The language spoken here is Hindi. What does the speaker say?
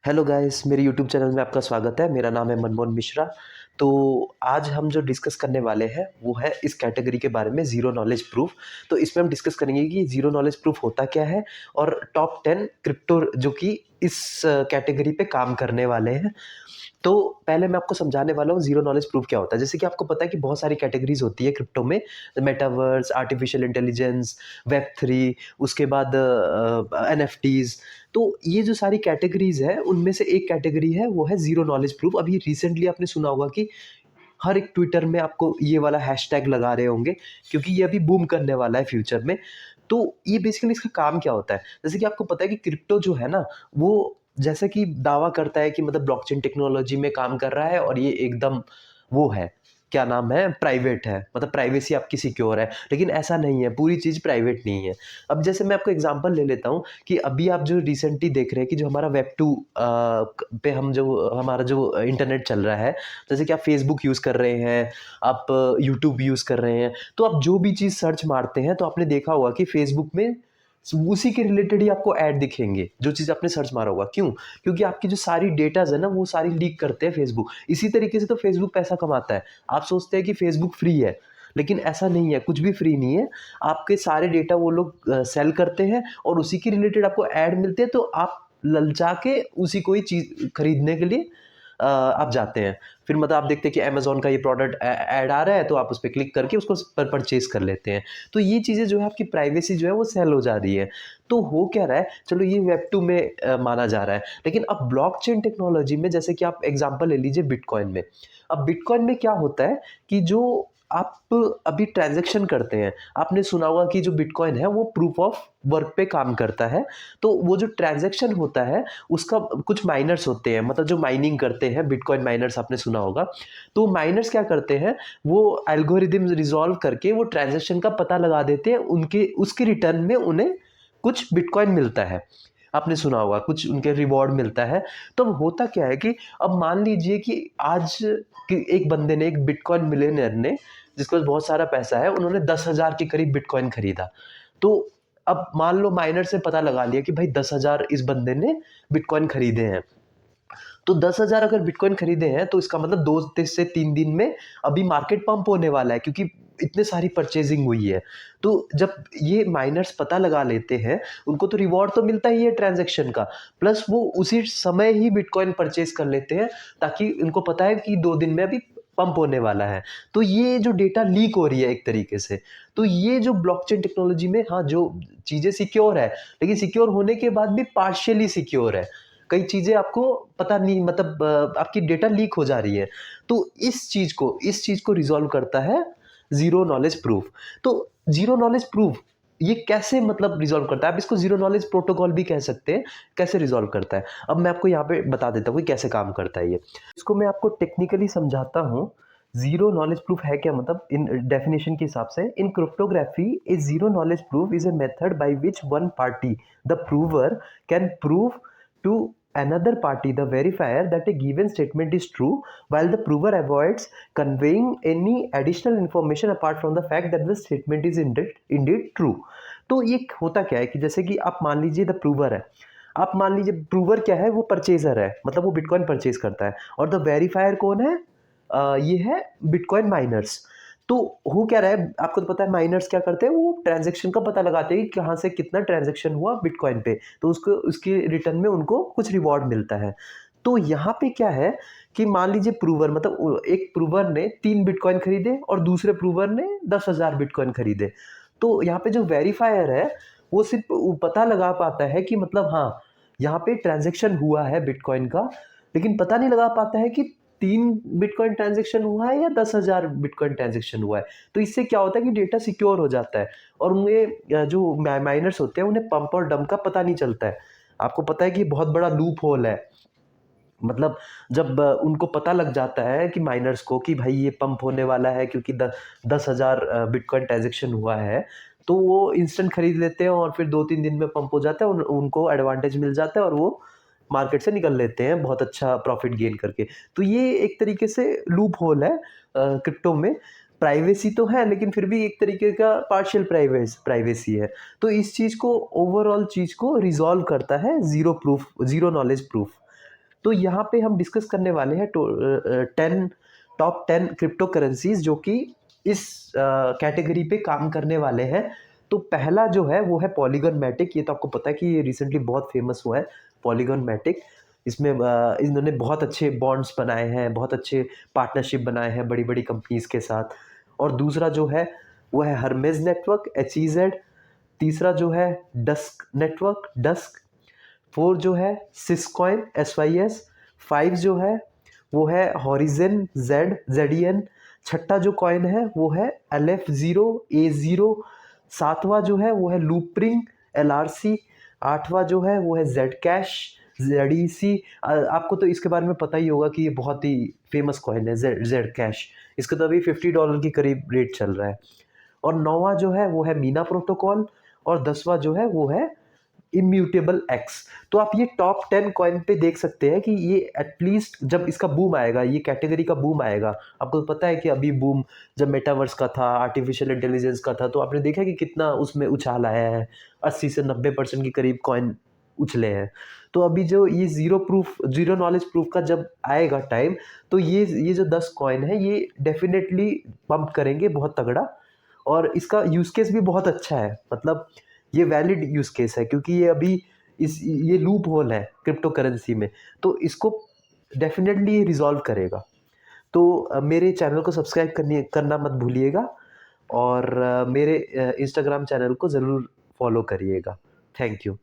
हेलो गाइस, मेरे यूट्यूब चैनल में आपका स्वागत है। मेरा नाम है मनमोहन मिश्रा। तो आज हम जो डिस्कस करने वाले हैं वो है इस कैटेगरी के बारे में, ज़ीरो नॉलेज प्रूफ। तो इसमें हम डिस्कस करेंगे कि ज़ीरो नॉलेज प्रूफ होता क्या है और टॉप 10 क्रिप्टो जो कि इस कैटेगरी पे काम करने वाले हैं। तो पहले मैं आपको समझाने वाला हूँ ज़ीरो नॉलेज प्रूफ क्या होता है। जैसे कि आपको पता है कि बहुत सारी कैटेगरीज होती है क्रिप्टो में, metaverse, artificial intelligence, web three, उसके बाद एनएफटीज। तो ये जो सारी कैटेगरीज है उनमें से एक कैटेगरी है वो है ज़ीरो नॉलेज प्रूफ। अभी रिसेंटली आपने सुना होगा कि हर एक ट्विटर में आपको ये वाला हैशटैग लगा रहे होंगे, क्योंकि ये अभी बूम करने वाला है फ्यूचर में। तो ये बेसिकली इसका काम क्या होता है, जैसे कि आपको पता है कि क्रिप्टो जो है ना, वो जैसे कि दावा करता है कि मतलब ब्लॉकचेन टेक्नोलॉजी में काम कर रहा है और ये एकदम वो है, क्या नाम है, प्राइवेट है, मतलब प्राइवेसी आपकी सिक्योर है। लेकिन ऐसा नहीं है, पूरी चीज़ प्राइवेट नहीं है। अब जैसे मैं आपको एग्जांपल ले लेता हूँ कि अभी आप जो रिसेंटली देख रहे हैं कि जो हमारा वेब टू पे हम जो हमारा जो इंटरनेट चल रहा है, जैसे कि आप फेसबुक यूज़ कर रहे हैं, आप यूट्यूब यूज़ कर रहे हैं, तो आप जो भी चीज़ सर्च मारते हैं तो आपने देखा होगा कि फेसबुक में उसी के रिलेटेड ही आपको ऐड दिखेंगे, जो चीज़ आपने सर्च मारा होगा। क्यों? क्योंकि आपकी जो सारी डेटाज़ है ना, वो सारी लीक करते हैं फेसबुक। इसी तरीके से तो फेसबुक पैसा कमाता है। आप सोचते हैं कि फेसबुक फ्री है, लेकिन ऐसा नहीं है, कुछ भी फ्री नहीं है। आपके सारे डेटा वो लोग सेल करते हैं और उसी के रिलेटेड आपको ऐड मिलते हैं, तो आप ललचा के उसी को ही चीज़ खरीदने के लिए आप जाते हैं। फिर मतलब आप देखते हैं कि अमेज़न का ये प्रोडक्ट ऐड आ रहा है, तो आप उस पे क्लिक करके उसको परचेज़ कर लेते हैं। तो ये चीज़ें जो है, आपकी प्राइवेसी जो है वो सेल हो जा रही है। तो हो क्या रहा है, चलो ये वेब 2 में माना जा रहा है, लेकिन अब ब्लॉकचेन टेक्नोलॉजी में, जैसे कि आप एग्ज़ाम्पल ले लीजिए बिटकॉइन में। अब बिटकॉइन में क्या होता है कि जो आप अभी ट्रांज़ैक्शन करते हैं, आपने सुना होगा कि जो बिटकॉइन है वो प्रूफ ऑफ वर्क पे काम करता है। तो वो जो ट्रांज़ैक्शन होता है उसका कुछ माइनर्स होते हैं, मतलब जो माइनिंग करते हैं, बिटकॉइन माइनर्स आपने सुना होगा। तो माइनर्स क्या करते हैं, वो एल्गोरिदम रिज़ॉल्व करके वो ट्रांज़ैक्शन का पता लगा देते हैं, उनके उसके रिटर्न में उन्हें कुछ बिटकॉइन मिलता है। आपने सुना होगा कुछ उनके रिवॉर्ड मिलता है। तो अब होता क्या है कि अब मान लीजिए कि आज कि एक बंदे ने, एक बिटकॉइन मिलियनेयर ने, जिसके पास बहुत सारा पैसा है, उन्होंने 10,000 के करीब बिटकॉइन खरीदा। तो अब मान लो माइनर से पता लगा लिया कि भाई 10,000 इस बंदे ने बिटकॉइन खरीदे हैं। तो 10,000 अगर बिटकॉइन खरीदे हैं तो इसका मतलब 2 से 3 दिन में अभी मार्केट पंप होने वाला है, क्योंकि इतने सारी परचेजिंग हुई है। तो जब ये माइनर्स पता लगा लेते हैं, उनको तो रिवॉर्ड तो मिलता ही है ट्रांजैक्शन का, प्लस वो उसी समय ही बिटकॉइन परचेज कर लेते हैं, ताकि उनको पता है कि 2 दिन में अभी पंप होने वाला है। तो ये जो डेटा लीक हो रही है एक तरीके से, तो ये जो ब्लॉकचेन टेक्नोलॉजी में, हाँ, जो चीज़ें सिक्योर है, लेकिन सिक्योर होने के बाद भी पार्शियली सिक्योर है। कई चीज़ें आपको पता नहीं, मतलब आपकी डेटा लीक हो जा रही है। तो इस चीज़ को रिज़ॉल्व करता है ज़ीरो नॉलेज प्रूफ। तो ज़ीरो नॉलेज प्रूफ ये कैसे मतलब रिज़ॉल्व करता है? आप इसको ज़ीरो नॉलेज प्रोटोकॉल भी कह सकते हैं, कैसे रिज़ॉल्व करता है। अब मैं आपको यहाँ पे बता देता हूँ कि कैसे काम करता है ये। इसको मैं आपको टेक्निकली समझाता हूँ। ज़ीरो नॉलेज प्रूफ है क्या, मतलब इन डेफिनिशन के हिसाब से, in cryptography a zero knowledge proof is a method by which one party, the prover, can prove to another party, the verifier, that a given statement is true, while the prover avoids conveying any additional information apart from the fact that the statement is indeed true. तो ये होता क्या है कि जैसे कि आप मान लीजिए द प्रूवर है, आप मान लीजिए प्रूवर क्या है, वो परचेजर है, मतलब वो बिटकॉइन परचेज करता है, और द वेरीफायर कौन है, ये है बिटकॉइन माइनर्स। तो हो क्या रहा है, आपको तो पता है माइनर्स क्या करते हैं, वो ट्रांजैक्शन का पता लगाते हैं कि कहाँ से कितना ट्रांजैक्शन हुआ बिटकॉइन पे, तो उसको उसके रिटर्न में उनको कुछ रिवॉर्ड मिलता है। तो यहाँ पे क्या है कि मान लीजिए प्रूवर, मतलब एक प्रूवर ने 3 बिटकॉइन खरीदे और दूसरे प्रूवर ने 10,000 बिटकॉइन खरीदे। तो यहाँ पे जो वेरीफायर है वो सिर्फ पता लगा पाता है कि मतलब हाँ, यहाँ पे ट्रांजैक्शन हुआ है बिटकॉइन का, लेकिन पता नहीं लगा पाता है कि 3 बिटकॉइन ट्रांजैक्शन हुआ है या 10,000 बिटकॉइन ट्रांजैक्शन हुआ है। तो इससे क्या होता है कि डेटा सिक्योर हो जाता है, और उन्हें जो माइनर्स होते हैं उन्हें पंप और डंप का पता नहीं चलता है। आपको पता है कि बहुत बड़ा लूप होल है, मतलब जब उनको पता लग जाता है कि माइनर्स को कि भाई ये पंप होने वाला है, क्योंकि 10,000 बिटकॉइन ट्रांजैक्शन हुआ है, तो वो इंस्टेंट खरीद लेते हैं और फिर 2-3 दिन में पंप हो जाता है, उनको एडवांटेज मिल जाता है और वो मार्केट से निकल लेते हैं बहुत अच्छा प्रॉफिट गेन करके। तो ये एक तरीके से लूप होल है क्रिप्टो में। प्राइवेसी तो है, लेकिन फिर भी एक तरीके का पार्शियल प्राइवेसी है। तो इस चीज़ को, ओवरऑल चीज़ को रिज़ॉल्व करता है ज़ीरो नॉलेज प्रूफ। तो यहाँ पे हम डिस्कस करने वाले हैं टॉप 10 क्रिप्टो करेंसीज जो कि इस कैटेगरी पे काम करने वाले हैं। तो पहला जो है वो है पॉलीगन मैटिक। ये तो आपको पता है कि ये रिसेंटली बहुत फेमस हुआ है पॉलीगन मैटिक। इसमें इन्होंने बहुत अच्छे बॉन्ड्स बनाए हैं, बहुत अच्छे पार्टनरशिप बनाए हैं बड़ी बड़ी कंपनीज के साथ। और दूसरा जो है वो है हर्मेज नेटवर्क HEZ। तीसरा जो है डस्क। 4 जो है सिस्कॉइन SYS। 5 जो है वो है हॉरिजन ZEN। छठा जो कॉइन है वो है LF0A0। सातवां जो है वो है लूपरिंग LRC। आठवां जो है वो है जेड कैश ZEC। आपको तो इसके बारे में पता ही होगा कि ये बहुत ही फेमस कॉइन है जेड कैश। इसका तो अभी $50 के करीब रेट चल रहा है। और नौवां जो है वो है मीना प्रोटोकॉल। और 10वां जो है वो है इम्यूटेबल एक्स। तो आप ये टॉप 10 कॉइन पे देख सकते हैं कि ये एटलीस्ट जब इसका बूम आएगा, ये कैटेगरी का बूम आएगा, आपको पता है कि अभी बूम जब मेटावर्स का था, आर्टिफिशियल इंटेलिजेंस का था, तो आपने देखा कि कितना उसमें उछाल आया है। 80 से 90% के करीब कॉइन उछले हैं। तो अभी जो ये जीरो नॉलेज प्रूफ का जब आएगा टाइम, तो ये जो 10 कॉइन है ये डेफिनेटली पंप करेंगे बहुत तगड़ा। और इसका यूज केस भी बहुत अच्छा है, मतलब ये वैलिड यूज केस है क्योंकि ये अभी ये लूप होल है क्रिप्टो करेंसी में, तो इसको डेफिनेटली रिजॉल्व करेगा। तो मेरे चैनल को सब्सक्राइब करना मत भूलिएगा। और मेरे इंस्टाग्राम चैनल को ज़रूर फॉलो करिएगा। Thank you.